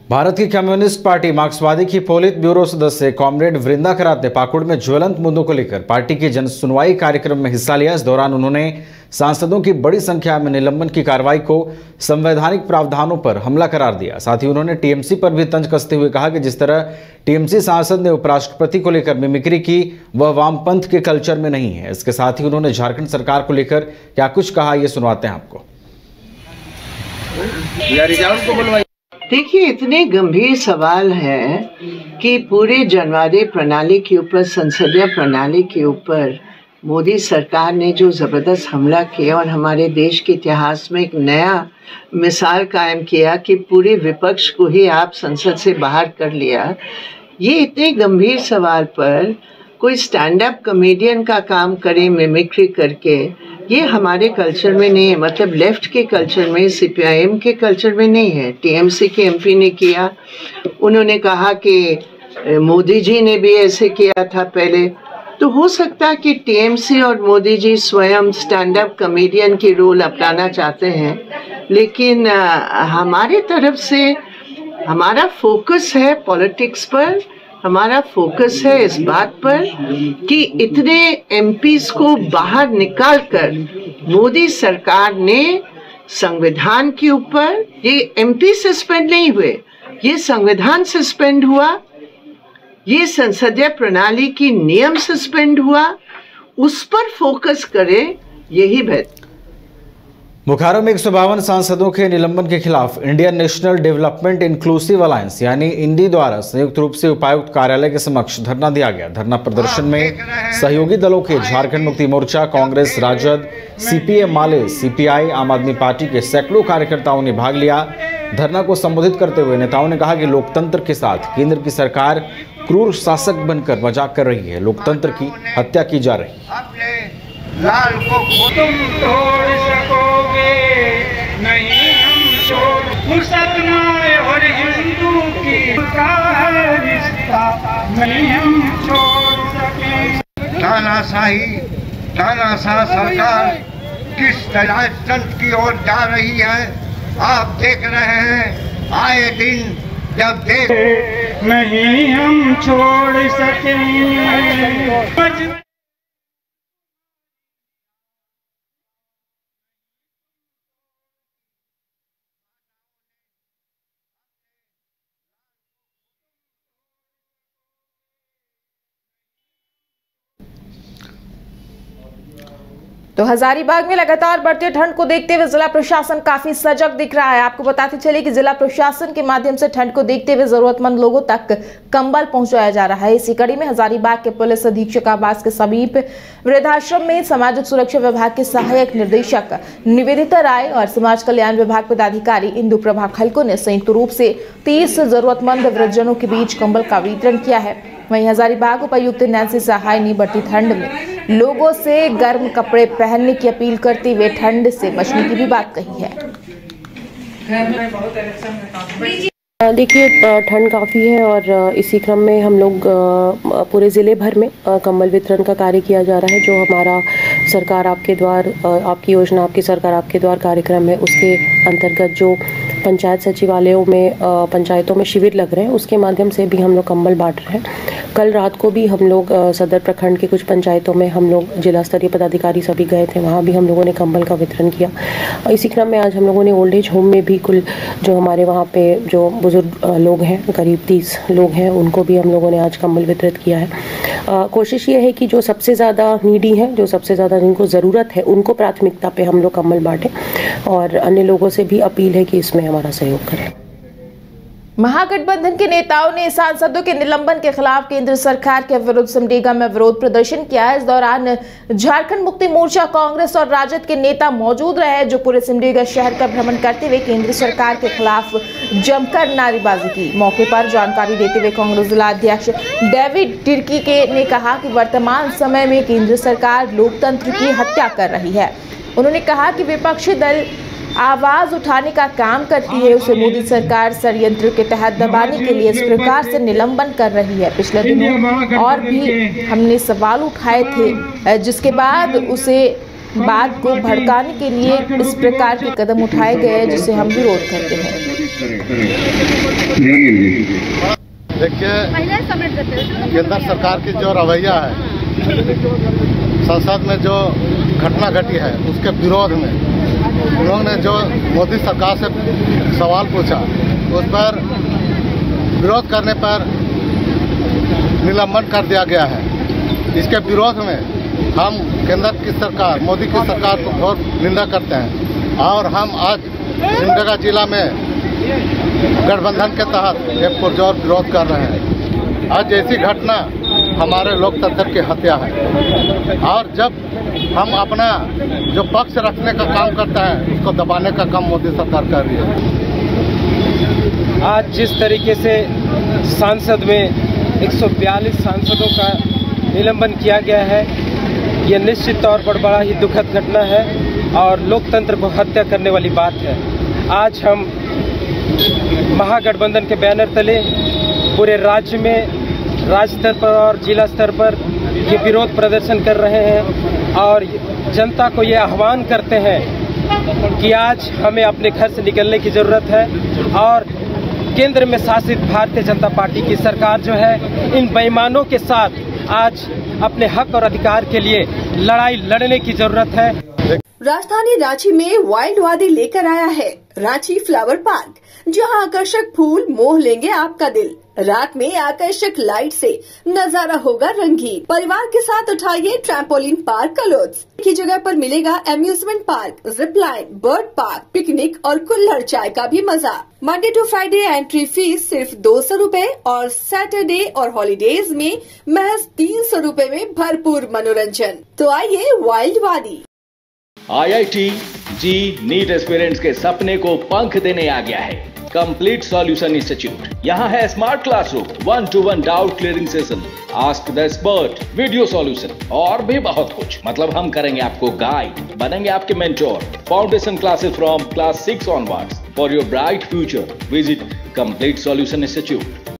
भारत की communist party मार्क्सवादी की पोलित ब्यूरो सदस्य कॉमरेड वृंदा करात ने पाकुड़ में ज्वलंत मुद्दों को लेकर पार्टी के जन सुनवाई कार्यक्रम में हिस्सा लिया। इस दौरान उन्होंने सांसदों की बड़ी संख्या में निलंबन की कार्रवाई को संवैधानिक प्रावधानों पर हमला करार दिया। साथ ही उन्होंने टीएमसी पर भी तंज कसते हुए कहा कि जिस तरह टीएमसी सांसद ने उपराष्ट्रपति को लेकर मिमिक्री की वह वामपंथ के कल्चर में नहीं है। इसके साथ ही उन्होंने झारखंड सरकार को लेकर क्या कुछ कहा, ये सुनवाते हैं आपको। देखिए, इतने गंभीर सवाल है कि पूरे जनवादी प्रणाली के ऊपर, संसदीय प्रणाली के ऊपर मोदी सरकार ने जो ज़बरदस्त हमला किया और हमारे देश के इतिहास में एक नया मिसाल कायम किया कि पूरे विपक्ष को ही आप संसद से बाहर कर लिया। ये इतने गंभीर सवाल पर कोई स्टैंड अप कॉमेडियन का काम करे मिमिक्री करके, ये हमारे कल्चर में नहीं है। मतलब लेफ्ट के कल्चर में, सीपीआईएम के कल्चर में नहीं है। टीएमसी के एमपी ने किया, उन्होंने कहा कि मोदी जी ने भी ऐसे किया था पहले। तो हो सकता है कि टीएमसी और मोदी जी स्वयं स्टैंड अप कॉमेडियन की रोल अपनाना चाहते हैं, लेकिन हमारे तरफ से हमारा फोकस है पॉलिटिक्स पर। हमारा फोकस है इस बात पर कि इतने एमपीज को बाहर निकालकर मोदी सरकार ने संविधान के ऊपर, ये एमपी सस्पेंड नहीं हुए, ये संविधान सस्पेंड हुआ, ये संसदीय प्रणाली की नियम सस्पेंड हुआ, उस पर फोकस करें, यही बेहतर। बोकारो में 152 सांसदों के निलंबन के खिलाफ Indian national development inclusive alliance यानी इंडी द्वारा संयुक्त रूप से उपायुक्त कार्यालय के समक्ष धरना दिया गया। धरना प्रदर्शन में सहयोगी दलों के झारखंड मुक्ति मोर्चा, कांग्रेस, राजद, सीपीएम माले, सीपीआई, आम आदमी पार्टी के सैकड़ों कार्यकर्ताओं ने भाग लिया। धरना को संबोधित करते हुए नेताओं ने कहा कि लोकतंत्र के साथ केंद्र की सरकार क्रूर शासक बनकर मजाक कर रही है, लोकतंत्र की हत्या की जा रही है। लाल को तुम तोड़ सकोगे नहीं, हम छोड़ मुसलमान और हिंदू की का है रिश्ता नहीं हम छोड़ सके। तानाशाह सरकार किस तरह तंत्र की ओर जा रही है, आप देख रहे हैं। आए दिन जब देख नहीं हम छोड़ सकेंगे। तो हजारीबाग में लगातार बढ़ते ठंड को देखते हुए जिला प्रशासन काफी सजग दिख रहा है। आपको बताते चले कि जिला प्रशासन के माध्यम से ठंड को देखते हुए जरूरतमंद लोगों तक कंबल पहुंचाया जा रहा है। इसी कड़ी में हजारीबाग के पुलिस अधीक्षक आवास के समीप वृद्धाश्रम में सामाजिक सुरक्षा विभाग के सहायक निदेशक निवेदिता राय और समाज कल्याण विभाग पदाधिकारी इंदु प्रभा खलको ने संयुक्त रूप से 30 जरूरतमंद वृद्धजनों के बीच कंबल का वितरण किया है। वहीं हजारीबाग उपायुक्त नैन्सी सहाय ने बढ़ती ठंड में लोगों से गर्म कपड़े पहनने की अपील करते हुए ठंड से बचने की भी बात कही है। देखिए, ठंड काफ़ी है और इसी क्रम में हम लोग पूरे ज़िले भर में कंबल वितरण का कार्य किया जा रहा है। जो हमारा सरकार आपके द्वार, आपकी योजना आपकी सरकार आपके द्वार कार्यक्रम है, उसके अंतर्गत जो पंचायत सचिवालयों में, पंचायतों में शिविर लग रहे हैं, उसके माध्यम से भी हम लोग कंबल बांट रहे हैं। कल रात को भी हम लोग सदर प्रखंड के कुछ पंचायतों में हम लोग जिला स्तरीय पदाधिकारी सभी गए थे, वहाँ भी हम लोगों ने कंबल का वितरण किया। इसी क्रम में आज हम लोगों ने ओल्ड एज होम में भी कुल जो हमारे वहाँ पे जो बुजुर्ग लोग हैं, करीब 30 लोग हैं, उनको भी हम लोगों ने आज कंबल वितरित किया है। कोशिश ये है कि जो सबसे ज़्यादा नीडी है, जो सबसे ज़्यादा जिनको ज़रूरत है, उनको प्राथमिकता पे हम लोग कंबल बांटें और अन्य लोगों से भी अपील है कि इसमें हमारा सहयोग करें। महागठबंधन के नेताओं ने सांसदों के निलंबन के खिलाफ केंद्र सरकार के विरुद्ध सिमडेगा में विरोध प्रदर्शन किया। इस दौरान झारखंड मुक्ति मोर्चा, कांग्रेस और राजद के नेता मौजूद रहे, जो पूरे सिमडेगा शहर का भ्रमण करते हुए केंद्र सरकार के खिलाफ जमकर नारेबाजी की। मौके पर जानकारी देते हुए कांग्रेस जिला अध्यक्ष डेविड टिर्की ने कहा कि वर्तमान समय में केंद्र सरकार लोकतंत्र की हत्या कर रही है। उन्होंने कहा कि विपक्षी दल आवाज उठाने का काम करती है, उसे मोदी सरकार षड्यंत्र के तहत दबाने के लिए इस प्रकार से निलंबन कर रही है। पिछले दिनों और भी हमने सवाल उठाए थे, जिसके बाद उसे बात को भड़काने के लिए इस प्रकार के कदम उठाए गए जिसे हम विरोध करते हैं। देखिए, केंद्र सरकार की जो रवैया है, संसद में जो घटना घटी है उसके विरोध में उन्होंने जो मोदी सरकार से सवाल पूछा, उस पर विरोध करने पर निलंबन कर दिया गया है। इसके विरोध में हम केंद्र की सरकार, मोदी की सरकार को घोर निंदा करते हैं और हम आज सिमडेगा जिला में गठबंधन के तहत एक पुरजोर विरोध कर रहे हैं। आज ऐसी घटना हमारे लोकतंत्र की हत्या है और जब हम अपना जो पक्ष रखने का काम करता है उसको दबाने का काम मोदी सरकार कर रही है। आज जिस तरीके से सांसद में 142 सांसदों का निलंबन किया गया है, यह निश्चित तौर पर बड़ा ही दुखद घटना है और लोकतंत्र को हत्या करने वाली बात है। आज हम महागठबंधन के बैनर तले पूरे राज्य में राज्य स्तर पर और जिला स्तर पर ये विरोध प्रदर्शन कर रहे हैं और जनता को ये आह्वान करते हैं कि आज हमें अपने घर से निकलने की ज़रूरत है और केंद्र में शासित भारतीय जनता पार्टी की सरकार जो है इन बेईमानों के साथ आज अपने हक और अधिकार के लिए लड़ाई लड़ने की जरूरत है। राजधानी रांची में वाइल्ड वादी लेकर आया है रांची फ्लावर पार्क, जहां आकर्षक फूल मोह लेंगे आपका दिल। रात में आकर्षक लाइट से नजारा होगा रंगीन। परिवार के साथ उठाइए ट्रैम्पोलिन पार्क का लुत्फ। की जगह पर मिलेगा amusement park, zip line, bird park, picnic और कुल्हड़ चाय का भी मजा। Monday to Friday entry fees सिर्फ 200 रूपए और सैटरडे और हॉलीडेज में महज 300 रूपए में भरपूर मनोरंजन। तो आइए वाइल्ड वादी। IIT जी नीट एस्पिरेंट्स के सपने को पंख देने आ गया है कंप्लीट सॉल्यूशन इंस्टीट्यूट। यहाँ है smart classroom, 1-to-1 doubt clearing session, ask the expert, video solution और भी बहुत कुछ। मतलब हम करेंगे आपको गाइड, बनेंगे आपके mentor. Foundation classes from class 6 onwards for your bright future. Visit complete solution institute.